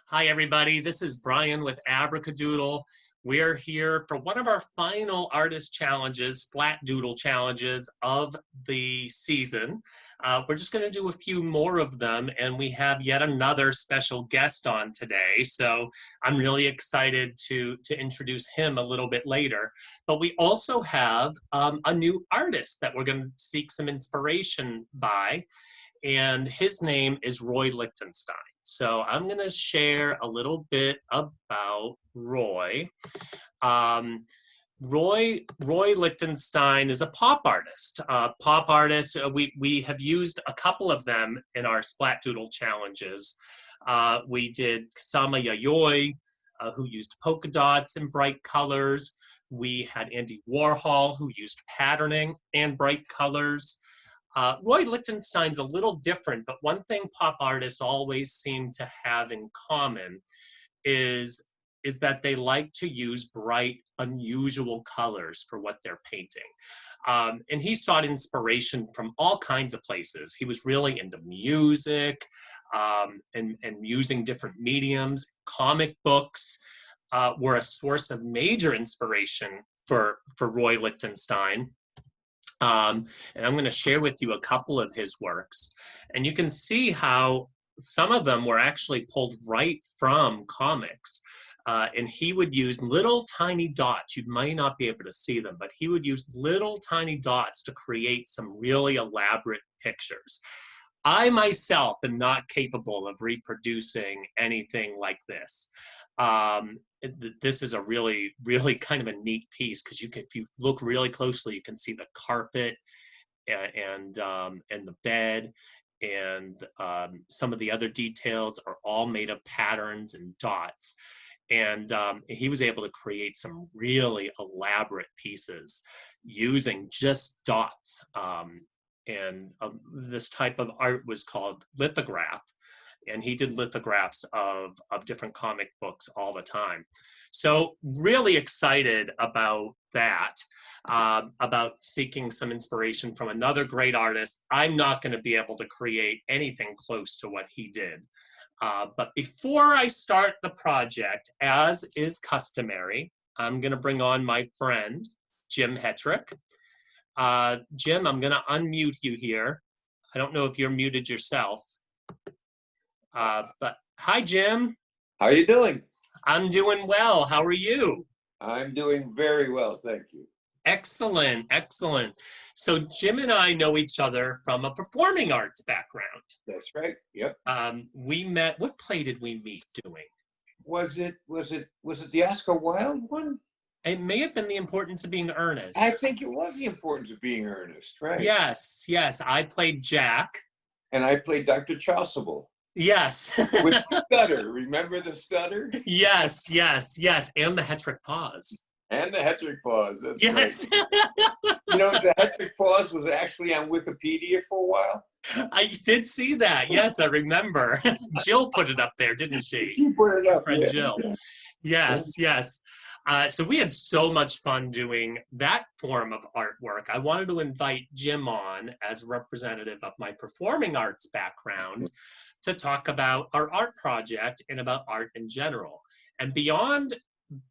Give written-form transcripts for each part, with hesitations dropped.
Hi, everybody. This is Brian with Abracadoodle. We're here for one of our final artist challenges, Splat Doodle challenges of the season. We're just going to do a few more of them, and we have yet another special guest on today. So I'm really excited to introduce him a little bit later. But we also have a new artist that we're going to seek some inspiration by, and his name is Roy Lichtenstein. So I'm going to share a little bit about Roy. Um, Roy Lichtenstein is a pop artist. We have used a couple of them in our Splat Doodle challenges. We did Sama Yayoi, who used polka dots and bright colors. We had Andy Warhol, who used patterning and bright colors. Roy Lichtenstein's a little different, but one thing pop artists always seem to have in common is that they like to use bright, unusual colors for what they're painting. And he sought inspiration from all kinds of places. He was really into music and using different mediums. Comic books were a source of major inspiration for Roy Lichtenstein. And I'm going to share with you a couple of his works. And you can see how some of them were actually pulled right from comics. And he would use little tiny dots. You might not be able to see them, but he would use little tiny dots to create some really elaborate pictures. I myself am not capable of reproducing anything like this. This is a really kind of a neat piece because if you look really closely, you can see the carpet and the bed, and some of the other details are all made of patterns and dots. And he was able to create some really elaborate pieces using just dots. And this type of art was called lithograph. And he did lithographs of different comic books all the time. So really excited about that, about seeking some inspiration from another great artist. I'm not going to be able to create anything close to what he did. But before I start the project, as is customary, I'm going to bring on my friend, Jim Hetrick. Jim, I'm going to unmute you here. I don't know if you're muted yourself. But hi, Jim. How are you doing? I'm doing well. How are you? I'm doing very well, thank you. Excellent, excellent. So Jim and I know each other from a performing arts background. That's right. Yep. We met. What play did we meet doing? Was it the Oscar Wilde one? It may have been The Importance of Being Earnest. I think it was The Importance of Being Earnest, right? Yes, yes. I played Jack. And I played Dr. Chasuble. Yes. With the stutter. Remember the stutter? Yes, yes, yes. And the Hetrick pause. And the Hetrick pause. That's yes. Right. You know, the Hetrick pause was actually on Wikipedia for a while. I did see that. Yes, I remember. Jill put it up there, didn't she? She put it up. Friend yeah. Jill. Yes, yes. So we had so much fun doing that form of artwork. I wanted to invite Jim on as a representative of my performing arts background to talk about our art project and about art in general. And beyond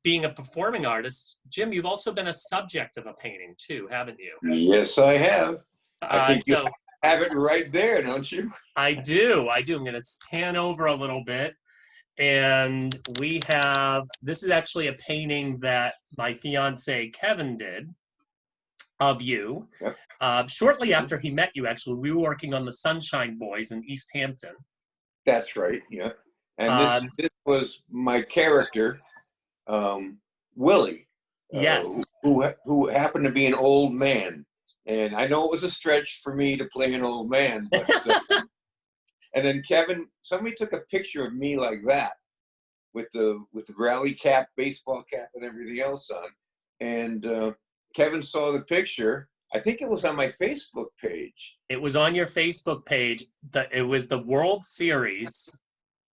being a performing artist, Jim, you've also been a subject of a painting too, haven't you? Yes, I have. I think so you have it right there, don't you? I do. I'm going to pan over a little bit. And we have, this is actually a painting that my fiance Kevin did of you. Yep. Shortly after he met you, actually, we were working on the Sunshine Boys in East Hampton. That's right, yeah. And this was my character, Willie. Yes. Who happened to be an old man. And I know it was a stretch for me to play an old man, but and then Kevin, somebody took a picture of me like that with the rally cap, baseball cap, and everything else on. And Kevin saw the picture. I think it was on my Facebook page. It was on your Facebook page. It was the World Series.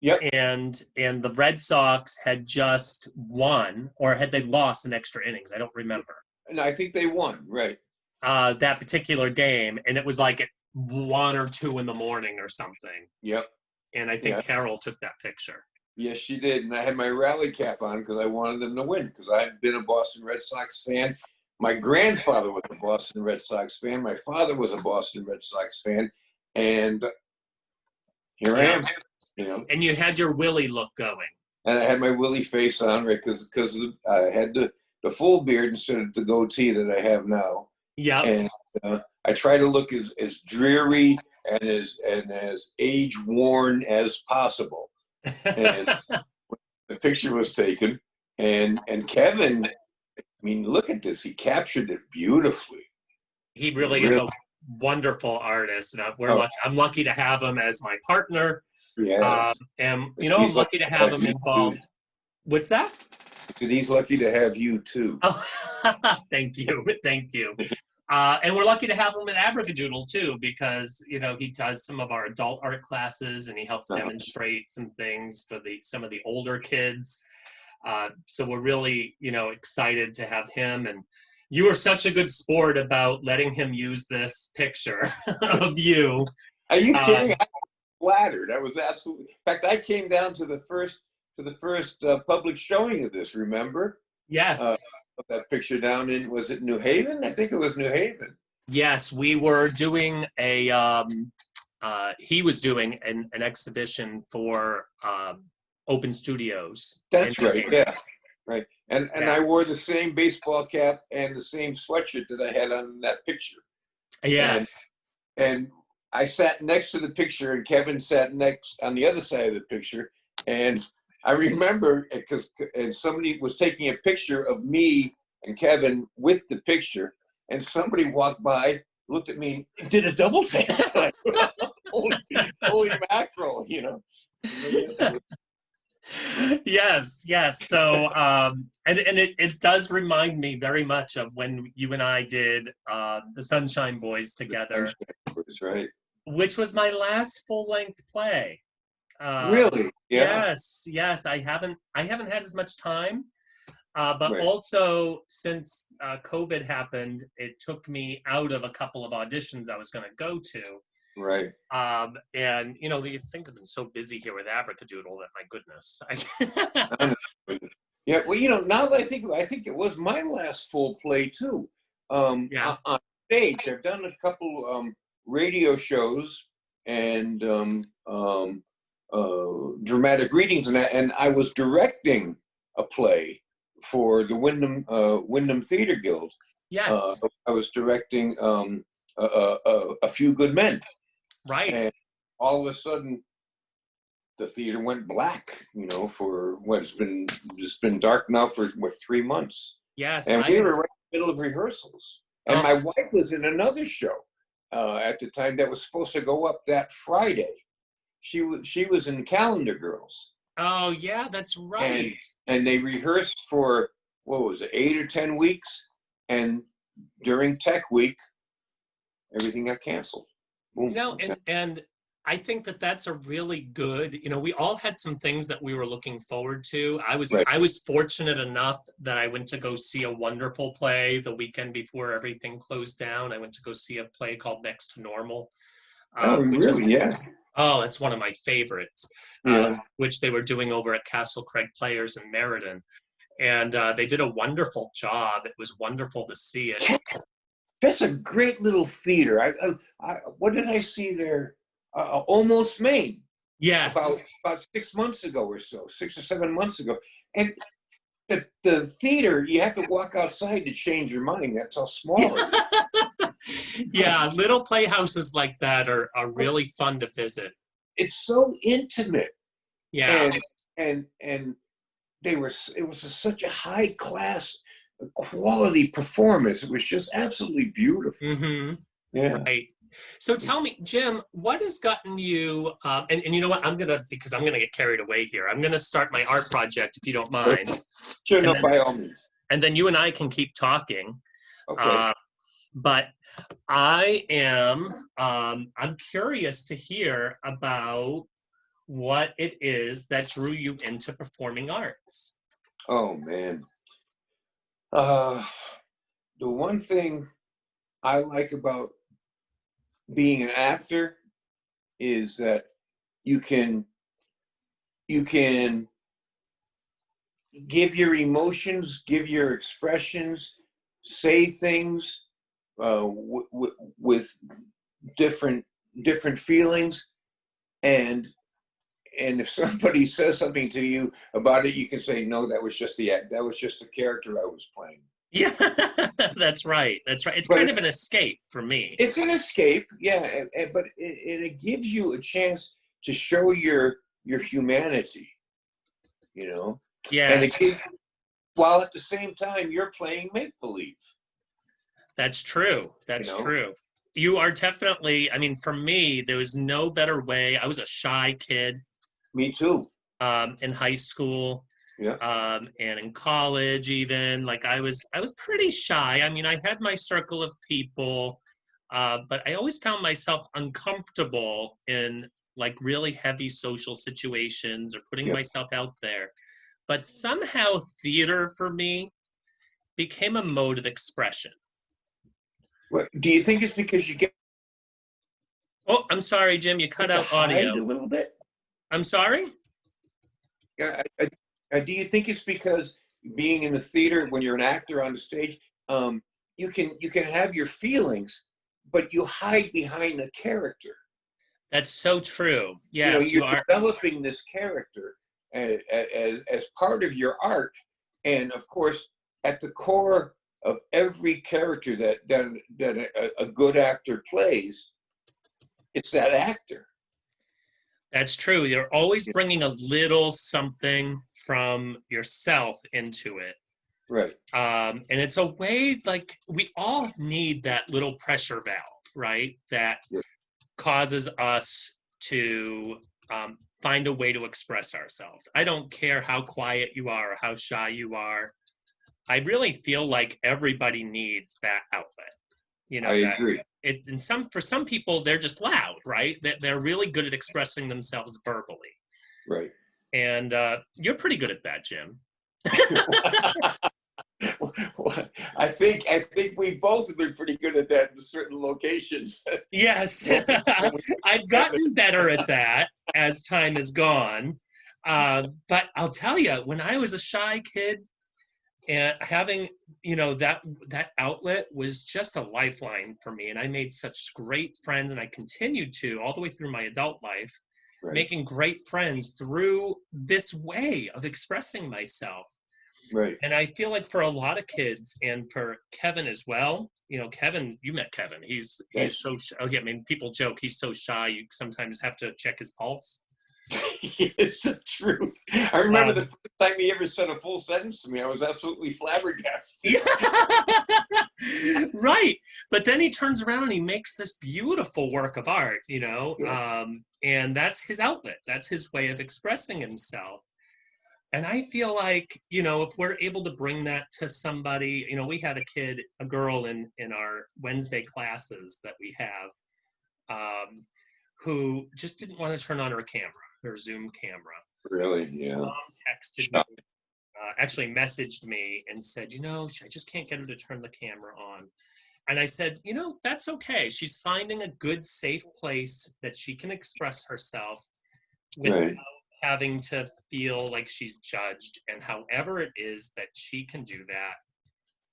Yep. And the Red Sox had just won, or had they lost in extra innings? I don't remember. And I think they won, right. That particular game, and it was like at 1 or 2 in the morning or something. Yep. And I think Carol took that picture. Yes, she did. And I had my rally cap on because I wanted them to win, because I'd been a Boston Red Sox fan. My grandfather was a Boston Red Sox fan. My father was a Boston Red Sox fan. And here I am, you know. And you had your Willie look going. And I had my Willie face on, right, because I had the full beard instead of the goatee that I have now. Yeah. And I try to look as dreary and as age worn as possible. And the picture was taken, and Kevin, I mean, look at this. He captured it beautifully. He really is a wonderful artist, and I'm lucky to have him as my partner. Yeah. And you know, I'm lucky to have him involved. Too. What's that? And he's lucky to have you too. Oh, thank you. And we're lucky to have him at Abracadoodle too, because you know he does some of our adult art classes and he helps demonstrate some things for some of the older kids. So we're really, you know, excited to have him. And you were such a good sport about letting him use this picture of you. Are you kidding? I was flattered. I was absolutely. In fact, I came down to the first public showing of this. Remember? Yes. That picture down in, was it New Haven? I think it was New Haven. Yes, we were doing he was doing an exhibition for Open Studios. That's right, yeah. Right. And I wore the same baseball cap and the same sweatshirt that I had on that picture. Yes. And I sat next to the picture, and Kevin sat next on the other side of the picture. And I remember, and somebody was taking a picture of me and Kevin with the picture, and somebody walked by, looked at me, and did a double take. holy mackerel, you know. Yes. So, and it does remind me very much of when you and I did the Sunshine Boys together. That's right. Which was my last full-length play. Really? Yeah. Yes. I haven't had as much time, but right. Also since COVID happened, it took me out of a couple of auditions I was going to go to. Right. And you know, things have been so busy here with Abracadoodle that my goodness. Yeah. Well, you know, now that I think it was my last full play too. On stage, I've done a couple radio shows and dramatic readings, and I was directing a play for the Wyndham Theater Guild. Yes. I was directing A Few Good Men. Right. And all of a sudden, the theater went black. You know, for it's been dark now for 3 months. Yes. And we were right in the middle of rehearsals, and my wife was in another show at the time that was supposed to go up that Friday. She was in Calendar Girls. Oh yeah, that's right. And they rehearsed for, what was it, 8 or 10 weeks, and during Tech Week, everything got canceled. Boom. You know, and I think that's a really good. You know, we all had some things that we were looking forward to. I was fortunate enough that I went to go see a wonderful play the weekend before everything closed down. I went to go see a play called Next to Normal. Oh, it's one of my favorites, which they were doing over at Castle Craig Players in Meriden. And they did a wonderful job. It was wonderful to see it. That's a great little theater. What did I see there? Almost Maine. Yes. About 6 months ago or so, 6 or 7 months ago. And the theater, you have to walk outside to change your mind. That's how small it is. Yeah, little playhouses like that are really fun to visit. It's so intimate. Yeah. And it was such a high class quality performance. It was just absolutely beautiful. Mm-hmm. Yeah. Right. So tell me, Jim, what has gotten you, and you know what, because I'm going to get carried away here. I'm going to start my art project, if you don't mind. Sure, no, by all means. And then you and I can keep talking. Okay. But I am, I'm curious to hear about what it is that drew you into performing arts. Oh, man. The one thing I like about being an actor is that you can you can give your emotions, give your expressions, say things with different feelings, and if somebody says something to you about it, you can say, no, that was just the character I was playing. Yeah, that's right. That's right. It's But kind of an escape for me. it's an escape, yeah, but it gives you a chance to show your humanity, you know, and it gives, Yes, while at the same time you're playing make believe, that's true. you That's know. true. You are definitely, I mean, for me, there was no better way. I was a shy kid Me too. in high school, Yeah. and in college even. Like I was pretty shy. I mean, I had my circle of people, but I always found myself uncomfortable in like really heavy social situations or putting Yeah. myself out there. But somehow theater for me became a mode of expression. Well, do you think it's because you Oh, I'm sorry, Jim, you cut get to out hide audio. a little bit? I'm sorry? Yeah. Do you think it's because being in the theater, when you're an actor on the stage, you can have your feelings, but you hide behind the character. That's so true. You know, Yes, you're you are. developing this character as part of your art, and of course, at the core of every character that a good actor plays, it's that actor. That's true. You're always bringing a little something from yourself into it. Right. And it's a way like we all need that little pressure valve, right? That Yeah. causes us to find a way to express ourselves. I don't care how quiet you are or how shy you are. I really feel like everybody needs that outlet. You I know, that agree. it and some for some people they're just loud, right? That they're really good at expressing themselves verbally. Right. And you're pretty good at that, Jim. I think we both have been pretty good at that in certain locations. Yes, When we I've together. gotten better at that as time has gone. But I'll tell you, when I was a shy kid, and having that outlet was just a lifeline for me, and I made such great friends, and I continued to all the way through my adult life, Right. making great friends through this way of expressing myself. Right. And I feel like for a lot of kids, and for Kevin as well, Kevin, you met Kevin. He's Yes. so oh yeah, I mean, people joke he's so shy you sometimes have to check his pulse. It's the truth. I remember the first time he ever said a full sentence to me, I was absolutely flabbergasted. Yeah. Right. But then he turns around and he makes this beautiful work of art, Yeah. and that's his outlet. That's his way of expressing himself. And I feel like, if we're able to bring that to somebody, we had a girl in our Wednesday classes that we have, who just didn't want to turn on her Zoom camera. Really? Yeah. Mom texted me, actually messaged me and said, I just can't get her to turn the camera on. And I said, that's okay. She's finding a good, safe place that she can express herself without Right. having to feel like she's judged. And however it is that she can do that,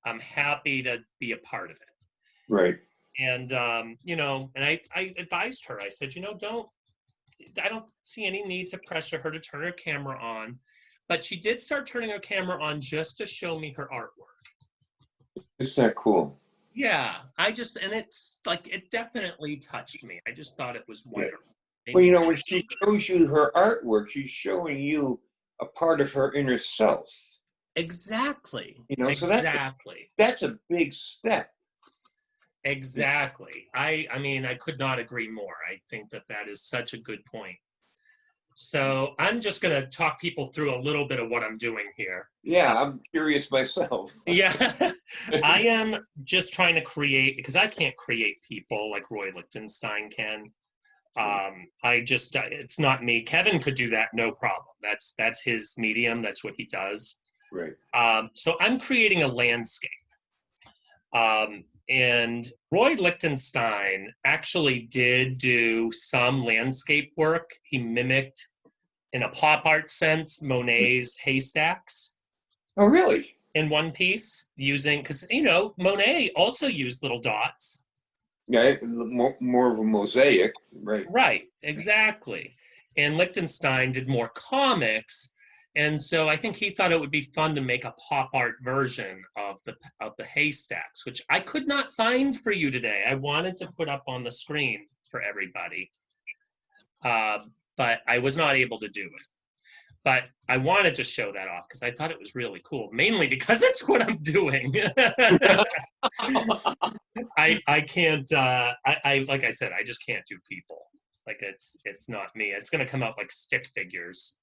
I'm happy to be a part of it. Right. And, and I advised her, I said, I don't see any need to pressure her to turn her camera on. But she did start turning her camera on just to show me her artwork. Isn't that cool? Yeah, and it's like, it definitely touched me. I just thought it was wonderful. Yeah. Well, when she shows you her artwork, she's showing you a part of her inner self. Exactly. So Exactly. that's a big step. Exactly. I mean, I could not agree more. I think that is such a good point. So I'm just going to talk people through a little bit of what I'm doing here. Yeah, I'm curious myself. Yeah, I am just trying to create, because I can't create people like Roy Lichtenstein can. It's not me. Kevin could do that, no problem. That's his medium. That's what he does. Right. So I'm creating a landscape. And Roy Lichtenstein actually did do some landscape work. He mimicked in a pop art sense, Monet's haystacks Oh, really? in one piece using, because, you know, Monet also used little dots. Yeah, more of a mosaic, right? Right, exactly. And Lichtenstein did more comics. And so I think he thought it would be fun to make a pop art version of the haystacks, which I could not find for you today. I wanted to put up on the screen for everybody, but I was not able to do it. But I wanted to show that off because I thought it was really cool, mainly because it's what I'm doing. I can't, I like I said, I just can't do people. Like it's not me. It's gonna come out like stick figures.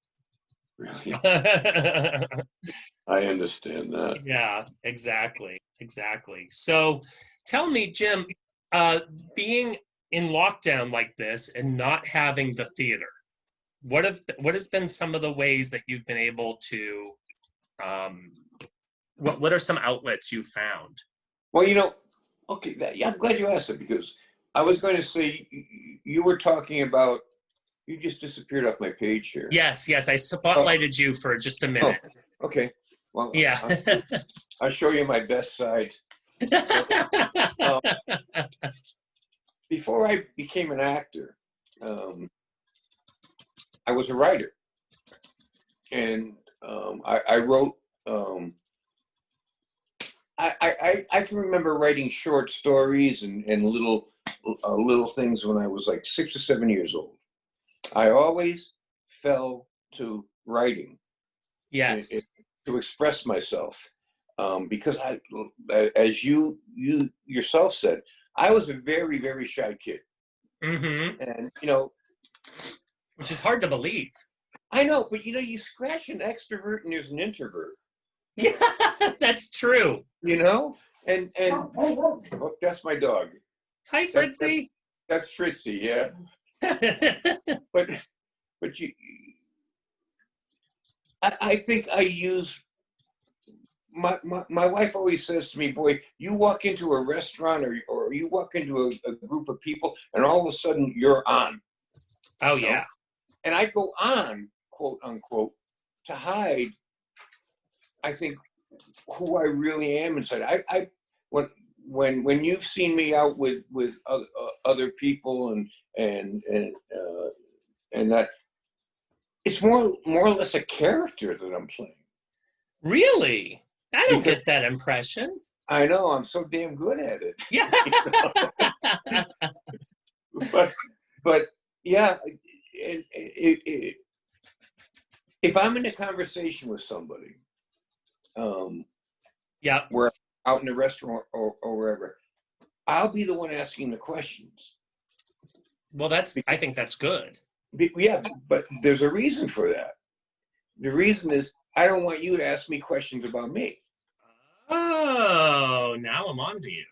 Really? I understand that. Yeah, exactly. So tell me, Jim, being in lockdown like this and not having the theater, what has been some of the ways that you've been able to what are some outlets you found? Well, you know, okay, yeah, I'm glad you asked it because I was going to say you were talking about, you just disappeared off my page here. Yes, I spotlighted you for just a minute. Oh, okay. Well, Yeah. I'll show you my best side. Before I became an actor, I was a writer, and I wrote. I can remember writing short stories and little things when I was like 6 or 7 years old. I always fell to writing. Yes. To express myself, because as you yourself said, I was a very, very shy kid. Mm-hmm. And you know, which is hard to believe. I know, but you know, you scratch an extrovert and there's an introvert. Yeah, that's true. You know, and oh, that's my dog. Hi, Fritzy. That's Fritzy, yeah. but you, I think I use my wife always says to me, boy, you walk into a restaurant or you walk into a group of people and all of a sudden you're on. Oh, yeah. Know? And I go on, quote unquote, to hide, I think, who I really am inside. When you've seen me out with other people and that, it's more or less a character that I'm playing. Really? I don't get that impression. I know, I'm so damn good at it. Yeah. but yeah, if I'm in a conversation with somebody, yeah, we're out in a restaurant or wherever, I'll be the one asking the questions. Well, I think that's good. Yeah, but there's a reason for that. The reason is I don't want you to ask me questions about me. Oh, now I'm on to you.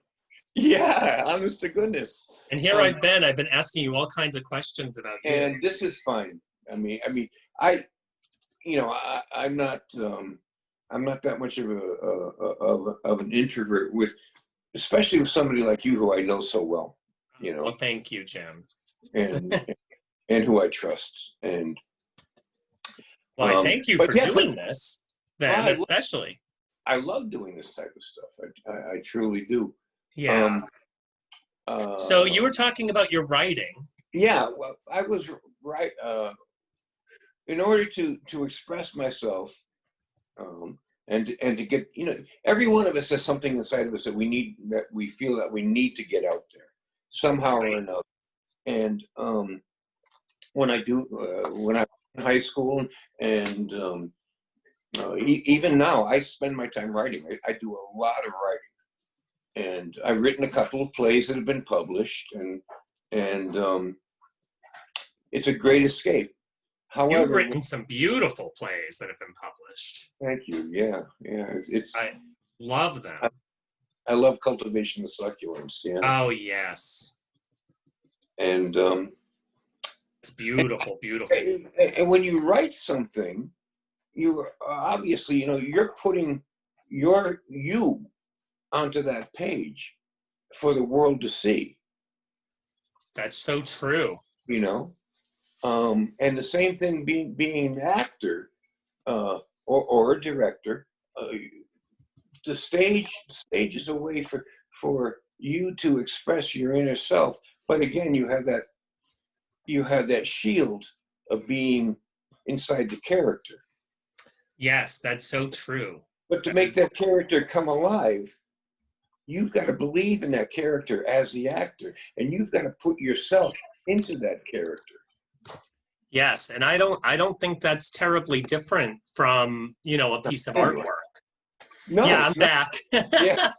Yeah, honest to goodness. And here I've been asking you all kinds of questions about you. And this is fine. I'm not that much of an introvert especially with somebody like you who I know so well. You know. Well, thank you, Jim. And who I trust. And well, I thank you for doing this. Then, especially. I love doing this type of stuff. I truly do. Yeah. So you were talking about your writing. Yeah, well, I was right. In order to express myself, and to get, you know, every one of us has something inside of us that we feel that we need to get out there somehow or another. And when I'm in high school and even now, I spend my time writing. I do a lot of writing, and I've written a couple of plays that have been published, and it's a great escape. However, you've written some beautiful plays that have been published. Thank you. Yeah. I love them. I love Cultivation of Succulents. Yeah. Oh yes. And it's beautiful. And when you write something, you obviously, you know, you're putting you onto that page for the world to see. That's so true. You know, And the same thing being an actor or a director. The stage is a way for you to express your inner self. But again, you have that shield of being inside the character. Yes, that's so true. But to make that character come alive, you've got to believe in that character as the actor, and you've got to put yourself into that character. Yes, and I don't think that's terribly different from, a piece of artwork. No, yeah, I'm back. Yeah.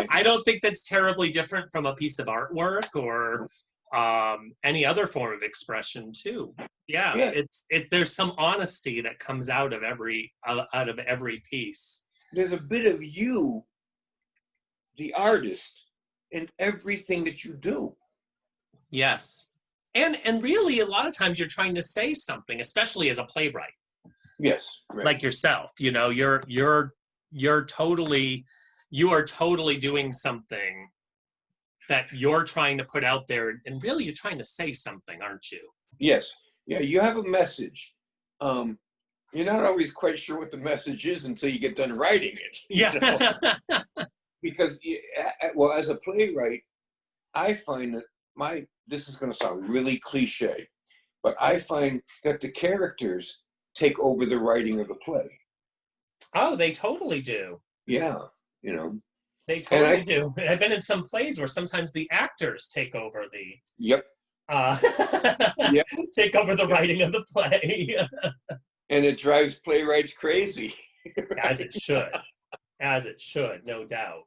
I don't think that's terribly different from a piece of artwork or any other form of expression too. Yeah. There's some honesty that comes out of every piece. There's a bit of you, the artist, in everything that you do. Yes. And really, a lot of times you're trying to say something, especially as a playwright. Yes. Right. Like yourself, you are totally doing something that you're trying to put out there, and really you're trying to say something, aren't you? Yes. Yeah, you have a message. You're not always quite sure what the message is until you get done writing it. Yeah. Because, well, as a playwright, I find that this is going to sound really cliche, but I find that the characters take over the writing of the play. Oh, they totally do. Yeah, They totally do. I've been in some plays where sometimes the actors take over the. Yep. Yep. Take over the writing of the play. And it drives playwrights crazy. As it should, no doubt.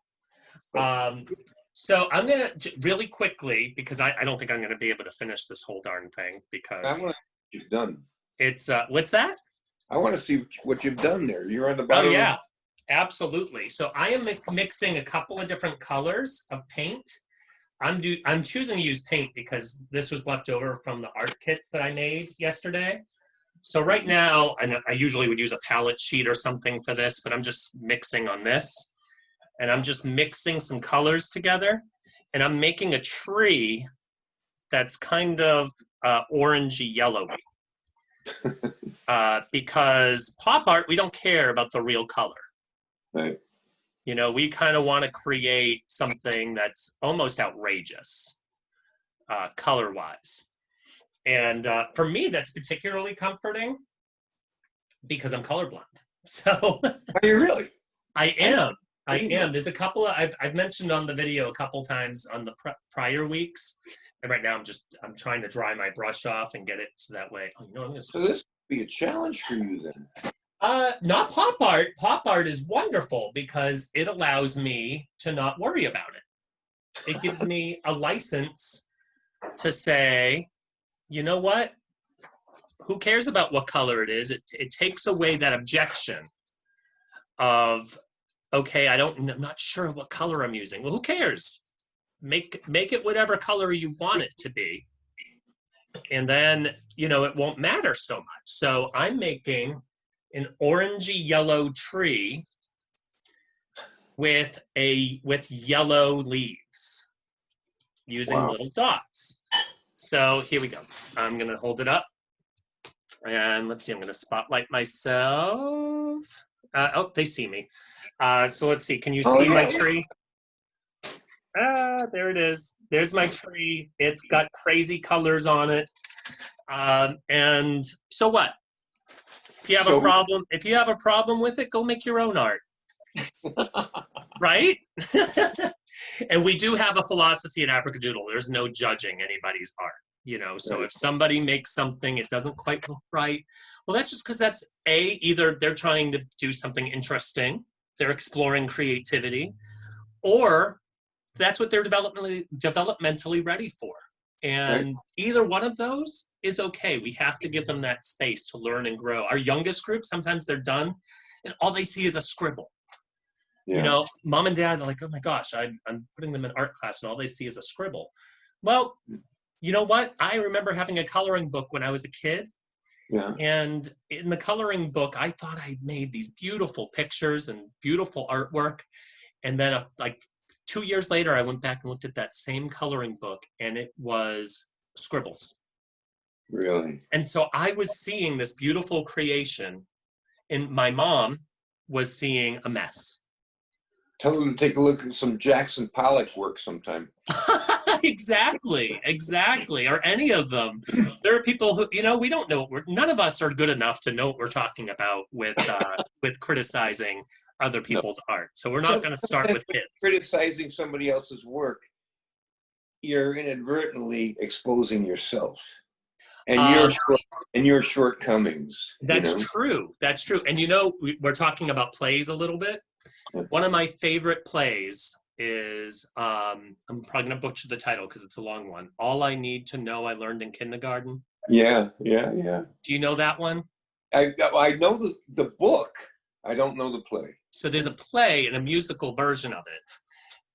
So I'm going to really quickly, because I don't think I'm going to be able to finish this whole darn thing, because I want to see what you've done. It's, what's that? I want to see what you've done there. You're on the bottom. Oh, yeah, absolutely. So I am mixing a couple of different colors of paint. I'm choosing to use paint because this was left over from the art kits that I made yesterday. So right now, I usually would use a palette sheet or something for this, but I'm just mixing on this. And I'm just mixing some colors together. And I'm making a tree that's kind of orangey yellowy. Because pop art, we don't care about the real color. Right. We kind of want to create something that's almost outrageous, color-wise. And for me, that's particularly comforting because I'm colorblind. So. Are you really? I am. There's a couple of, I've mentioned on the video a couple times on the prior weeks. And right now I'm trying to dry my brush off and get it so that way. So this would be a challenge for you then. Not pop art. Pop art is wonderful because it allows me to not worry about it. It gives me a license to say, you know what? Who cares about what color it is? It takes away that objection of, okay, I'm not sure what color I'm using. Well, who cares? Make it whatever color you want it to be. And then, it won't matter so much. So I'm making an orangey yellow tree with yellow leaves using little dots. So here we go. I'm going to hold it up. And let's see, I'm going to spotlight myself. Oh, they see me. So let's see. Can you see my tree? There it is. There's my tree. It's got crazy colors on it. And so what? If you have a problem with it, go make your own art. Right? And we do have a philosophy at Abracadoodle. There's no judging anybody's art. So if somebody makes something, it doesn't quite look right. Well, that's just because that's either they're trying to do something interesting, they're exploring creativity, or that's what they're developmentally ready for. And either one of those is okay. We have to give them that space to learn and grow. Our youngest group, sometimes they're done and all they see is a scribble. Yeah. Mom and dad are like, oh my gosh, I'm putting them in art class and all they see is a scribble. Well, you know what? I remember having a coloring book when I was a kid. Yeah. And in the coloring book, I thought I made these beautiful pictures and beautiful artwork. And then 2 years later, I went back and looked at that same coloring book and it was scribbles. Really? And so I was seeing this beautiful creation, and my mom was seeing a mess. Tell them to take a look at some Jackson Pollock work sometime. Exactly. Or any of them. There are people who, we don't know. None of us are good enough to know what we're talking about with criticizing other No. people's art. So we're not going to start with kids. Criticizing somebody else's work, you're inadvertently exposing yourself and your shortcomings. That's true. That's true. And we're talking about plays a little bit. One of my favorite plays is, I'm probably going to butcher the title because it's a long one. All I Need to Know I Learned in Kindergarten. Yeah. Do you know that one? I know the book. I don't know the play. So there's a play and a musical version of it.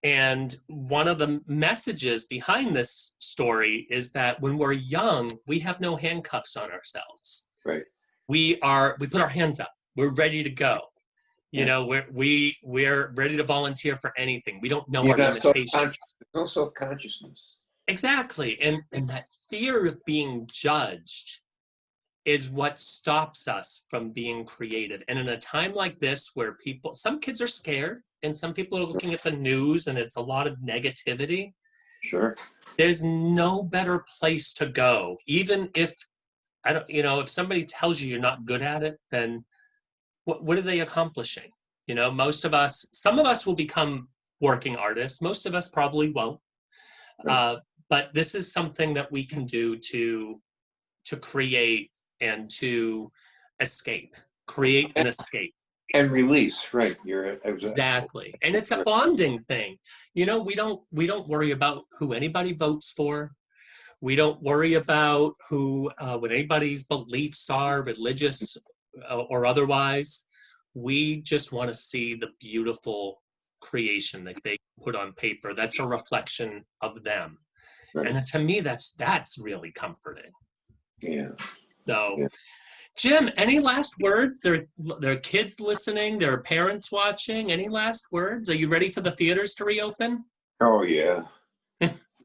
And one of the messages behind this story is that when we're young, we have no handcuffs on ourselves. Right. We put our hands up. We're ready to go. We're ready to volunteer for anything. We don't know our limitations. No self-consciousness. Exactly. And that fear of being judged is what stops us from being creative. And in a time like this where some kids are scared and some people are looking at the news and it's a lot of negativity. Sure. There's no better place to go. Even if if somebody tells you you're not good at it, then what are they accomplishing? Some of us will become working artists. Most of us probably won't. Right. But this is something that we can do to create and to create and escape. And release, right. You're exactly. And it's a bonding thing. We don't worry about who anybody votes for. We don't worry about what anybody's beliefs are, religious or otherwise. We just want to see the beautiful creation that they put on paper. That's a reflection of them. Right. And to me, that's really comforting. Yeah. So, yeah. Jim, any last words? There are kids listening. There are parents watching. Any last words? Are you ready for the theaters to reopen? Oh, yeah.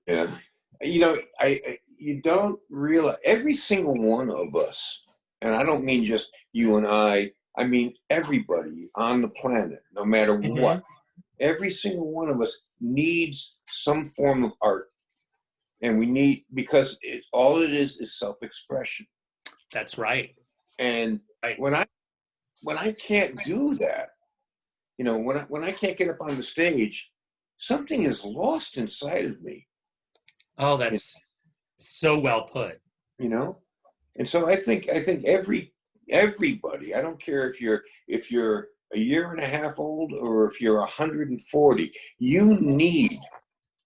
Yeah. You don't realize, every single one of us, and I don't mean just you and I mean everybody on the planet, no matter what, every single one of us needs some form of art. And because all it is self-expression. That's right. And when I can't do that, when I can't get up on the stage, something is lost inside of me. Oh, that's so well put. And so I think everybody, I don't care if you're a year and a half old or if you're 140, you need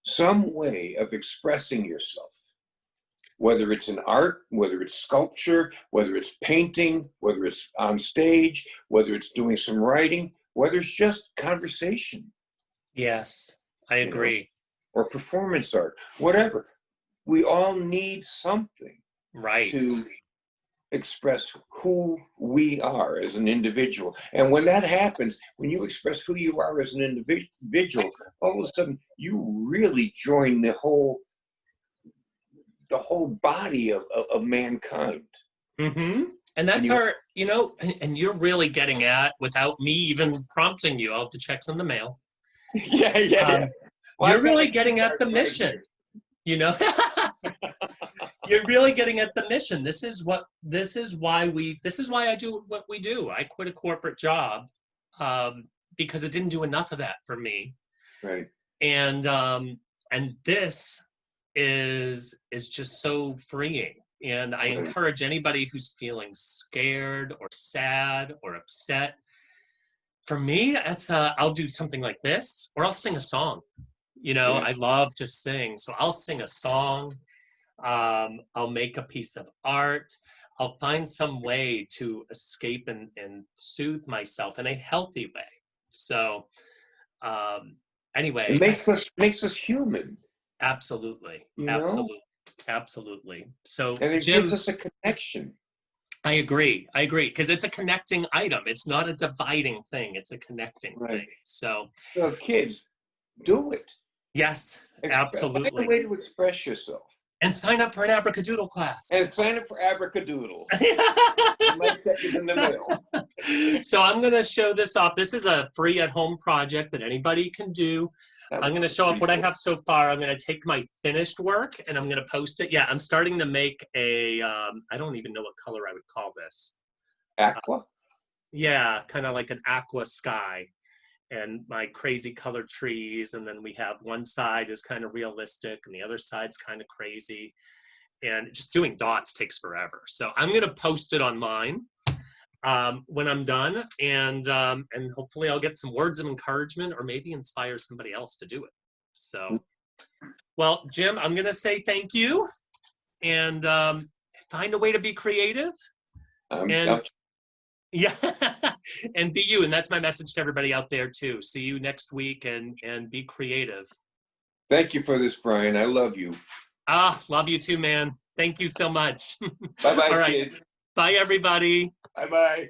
some way of expressing yourself. Whether it's in art, whether it's sculpture, whether it's painting, whether it's on stage, whether it's doing some writing, whether it's just conversation. Yes, I agree. Or performance art, whatever. We all need something to express who we are as an individual. And when that happens, when you express who you are as an individual, all of a sudden you really join the whole body of mankind. Mm-hmm. And that's and you're really getting at, without me even prompting you, I'll have the checks in the mail. Yeah. Well, you're really getting at the mission, You're really getting at the mission. This is why I do what we do. I quit a corporate job because it didn't do enough of that for me. Right. And this is just so freeing. And I encourage anybody who's feeling scared or sad or upset. For me, I'll do something like this, or I'll sing a song. I love to sing, so I'll sing a song. I'll make a piece of art. I'll find some way to escape and soothe myself in a healthy way. So, anyway, it makes us human. Absolutely, absolutely. So, and it Jim, gives us a connection. I agree, because it's a connecting item. It's not a dividing thing. It's a connecting thing. So, kids, do it. Yes, absolutely. Find a way to express yourself. And sign up for an Abracadoodle class. And sign up for Abracadoodle. My check is in the mail. So I'm going to show this off. This is a free at-home project that anybody can do. I'm going to show off what I have so far. I'm going to take my finished work and I'm going to post it. Yeah, I'm starting to make a, I don't even know what color I would call this. Aqua? Yeah, kind of like an aqua sky. And my crazy colored trees. And then we have one side is kind of realistic and the other side's kind of crazy. And just doing dots takes forever. So I'm going to post it online when I'm done, and hopefully I'll get some words of encouragement or maybe inspire somebody else to do it. So, well, Jim, I'm going to say thank you, and find a way to be creative. Yeah, and be you. And that's my message to everybody out there too. See you next week, and be creative. Thank you for this, Brian. I love you. Love you too, man. Thank you so much. Bye-bye, All right. kid. Bye, everybody. Bye-bye.